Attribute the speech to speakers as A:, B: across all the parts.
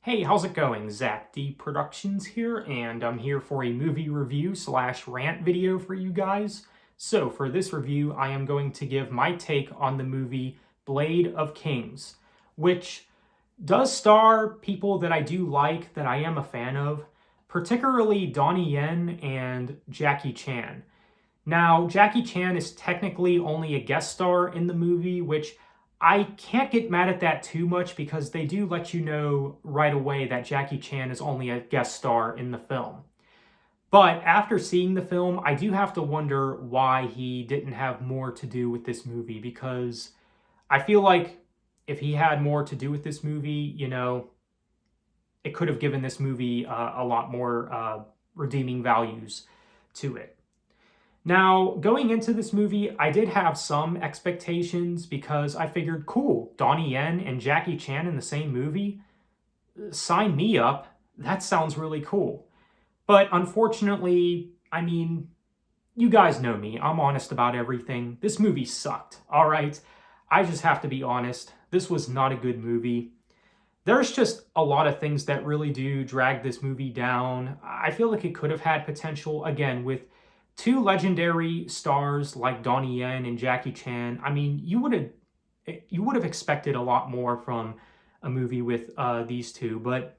A: Hey, how's it going? Zach D Productions here, and I'm here for a movie review slash rant video for you guys. So, for this review, I am going to give my take on the movie Blade of Kings, which does star people that I do like, that I am a fan of, particularly Donnie Yen and Jackie Chan. Now, Jackie Chan is technically only a guest star in the movie, which I can't get mad at that too much because they do let you know right away that Jackie Chan is only a guest star in the film. But after seeing the film, I do have to wonder why he didn't have more to do with this movie, because I feel like if he had more to do with this movie, it could have given this movie a lot more redeeming values to it. Now, going into this movie, I did have some expectations because I figured, cool, Donnie Yen and Jackie Chan in the same movie? Sign me up. That sounds really cool. But unfortunately, you guys know me. I'm honest about everything. This movie sucked, all right? I just have to be honest. This was not a good movie. There's just a lot of things that really do drag this movie down. I feel like it could have had potential, again, with two legendary stars like Donnie Yen and Jackie Chan. You would have expected a lot more from a movie with these two, but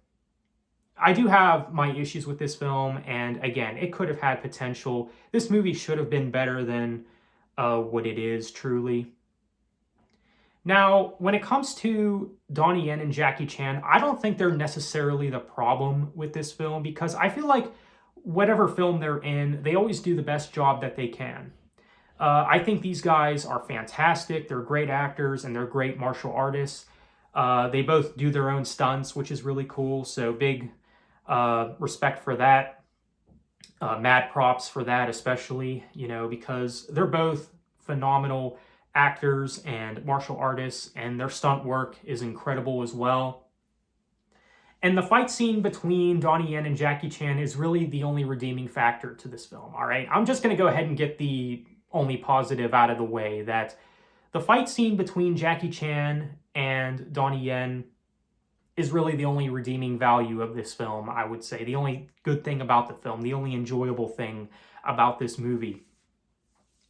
A: I do have my issues with this film, and again, it could have had potential. This movie should have been better than what it is, truly. Now, when it comes to Donnie Yen and Jackie Chan, I don't think they're necessarily the problem with this film, because I feel like whatever film they're in, they always do the best job that they can. I think these guys are fantastic. They're great actors and they're great martial artists. They both do their own stunts, which is really cool. So big respect for that. Mad props for that, especially, because they're both phenomenal actors and martial artists, and their stunt work is incredible as well. And the fight scene between Donnie Yen and Jackie Chan is really the only redeeming factor to this film, all right? I'm just going to go ahead and get the only positive out of the way, that the fight scene between Jackie Chan and Donnie Yen is really the only redeeming value of this film, I would say. The only good thing about the film, the only enjoyable thing about this movie.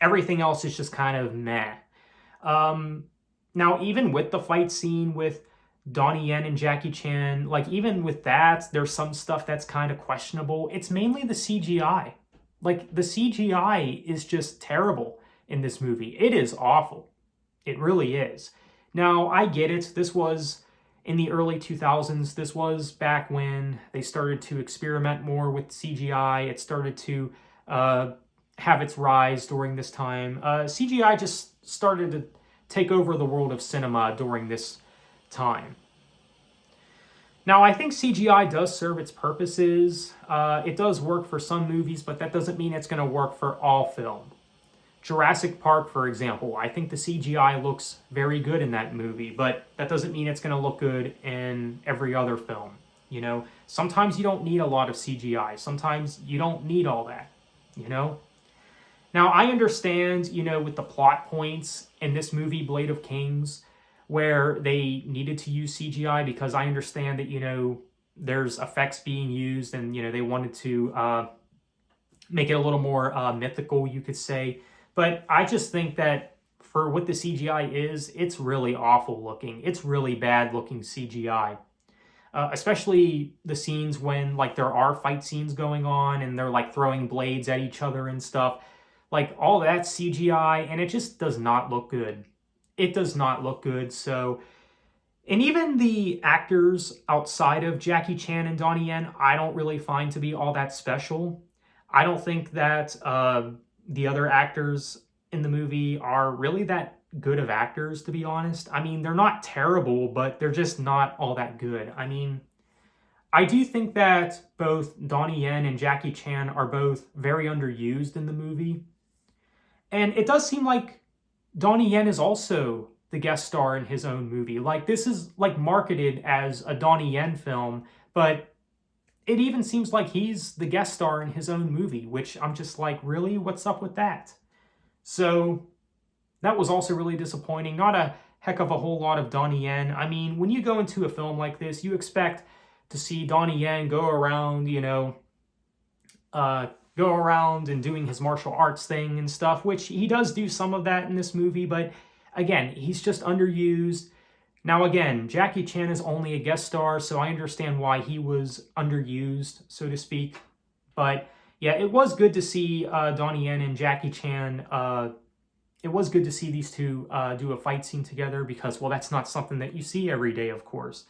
A: Everything else is just kind of meh. Now, even with the fight scene with Donnie Yen and Jackie Chan, like even with that, there's some stuff that's kind of questionable. It's mainly the CGI. Like the CGI is just terrible in this movie. It is awful. It really is. Now, I get it. This was in the early 2000s. This was back when they started to experiment more with CGI. It started to have its rise during this time. CGI just started to take over the world of cinema during this time. Now, I think CGI does serve its purposes. It does work for some movies, but that doesn't mean it's going to work for all film. Jurassic Park, for example, I think the CGI looks very good in that movie, but that doesn't mean it's going to look good in every other film. Sometimes you don't need a lot of CGI. Sometimes you don't need all that, Now, I understand, with the plot points in this movie, Blade of Kings, where they needed to use CGI, because I understand that, there's effects being used, and, they wanted to make it a little more mythical, you could say. But I just think that for what the CGI is, it's really awful looking. It's really bad looking CGI. Especially the scenes when, like, there are fight scenes going on, and they're, like, throwing blades at each other and stuff. Like, all that's CGI, and it just does not look good. It does not look good. So, and even the actors outside of Jackie Chan and Donnie Yen, I don't really find to be all that special. I don't think that the other actors in the movie are really that good of actors, to be honest. They're not terrible, but they're just not all that good. I do think that both Donnie Yen and Jackie Chan are both very underused in the movie. And it does seem like Donnie Yen is also the guest star in his own movie. Like, this is like marketed as a Donnie Yen film, but it even seems like he's the guest star in his own movie, which I'm just like, really? What's up with that? So that was also really disappointing. Not a heck of a whole lot of Donnie Yen. When you go into a film like this, you expect to see Donnie Yen go around, go around and doing his martial arts thing and stuff, which he does do some of that in this movie, but again, he's just underused. Now, again, Jackie Chan is only a guest star, so I understand why he was underused, so to speak. But yeah, it was good to see Donnie Yen and Jackie Chan. It was good to see these two do a fight scene together because, well, that's not something that you see every day, of course,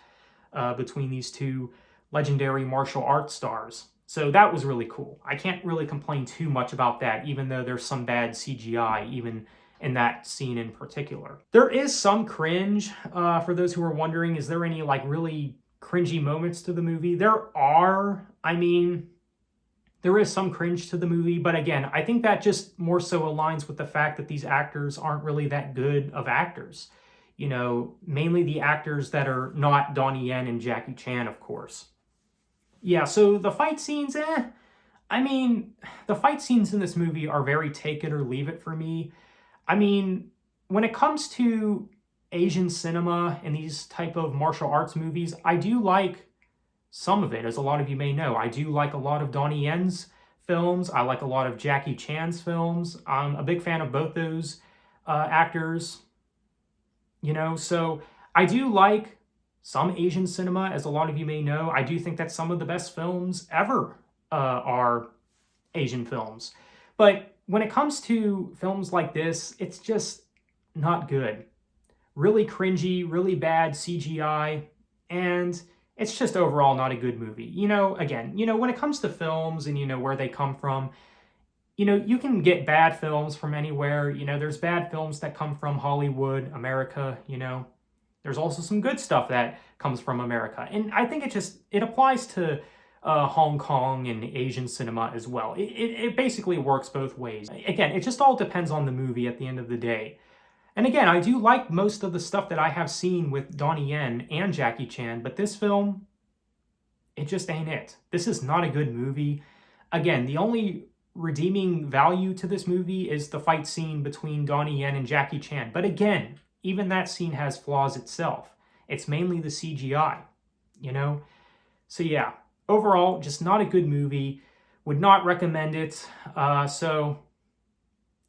A: between these two legendary martial arts stars. So that was really cool. I can't really complain too much about that, even though there's some bad CGI, even in that scene in particular. There is some cringe, for those who are wondering, is there any like really cringy moments to the movie? There are. I mean, there is some cringe to the movie, but again, I think that just more so aligns with the fact that these actors aren't really that good of actors. Mainly the actors that are not Donnie Yen and Jackie Chan, of course. Yeah, so the fight scenes, I mean, the fight scenes in this movie are very take it or leave it for me. I mean, when it comes to Asian cinema and these type of martial arts movies, I do like some of it, as a lot of you may know. I do like a lot of Donnie Yen's films. I like a lot of Jackie Chan's films. I'm a big fan of both those actors, so I do like some Asian cinema, as a lot of you may know. I do think that some of the best films ever are Asian films. But when it comes to films like this, it's just not good. Really cringy, really bad CGI, and it's just overall not a good movie. Again, when it comes to films and, where they come from, you can get bad films from anywhere. There's bad films that come from Hollywood, America, There's also some good stuff that comes from America. And I think it applies to Hong Kong and Asian cinema as well. It basically works both ways. Again, it just all depends on the movie at the end of the day. And again, I do like most of the stuff that I have seen with Donnie Yen and Jackie Chan, but this film, it just ain't it. This is not a good movie. Again, the only redeeming value to this movie is the fight scene between Donnie Yen and Jackie Chan. But again, even that scene has flaws itself. It's mainly the CGI, So yeah, overall, just not a good movie. Would not recommend it. So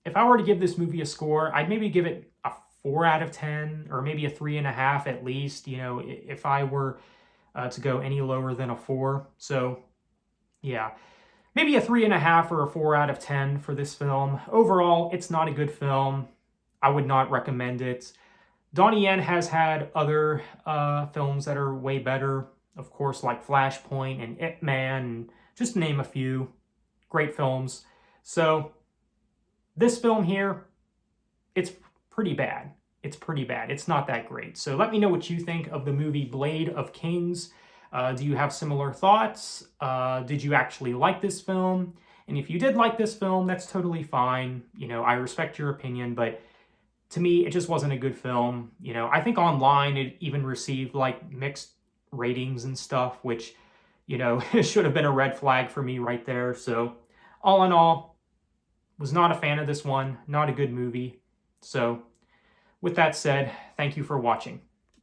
A: if I were to give this movie a score, I'd maybe give it a 4 out of 10, or maybe a 3.5 at least, if I were to go any lower than a 4. So yeah, maybe a 3.5 or a 4 out of 10 for this film. Overall, it's not a good film. I would not recommend it. Donnie Yen has had other films that are way better, of course, like Flashpoint and Ip Man, and just to name a few. Great films. So this film here, it's pretty bad. It's pretty bad. It's not that great. So let me know what you think of the movie Blade of Kings. Do you have similar thoughts? Did you actually like this film? And if you did like this film, that's totally fine. I respect your opinion, but to me, it just wasn't a good film. I think online it even received like mixed ratings and stuff, which, should have been a red flag for me right there. So all in all, was not a fan of this one. Not a good movie. So with that said, thank you for watching.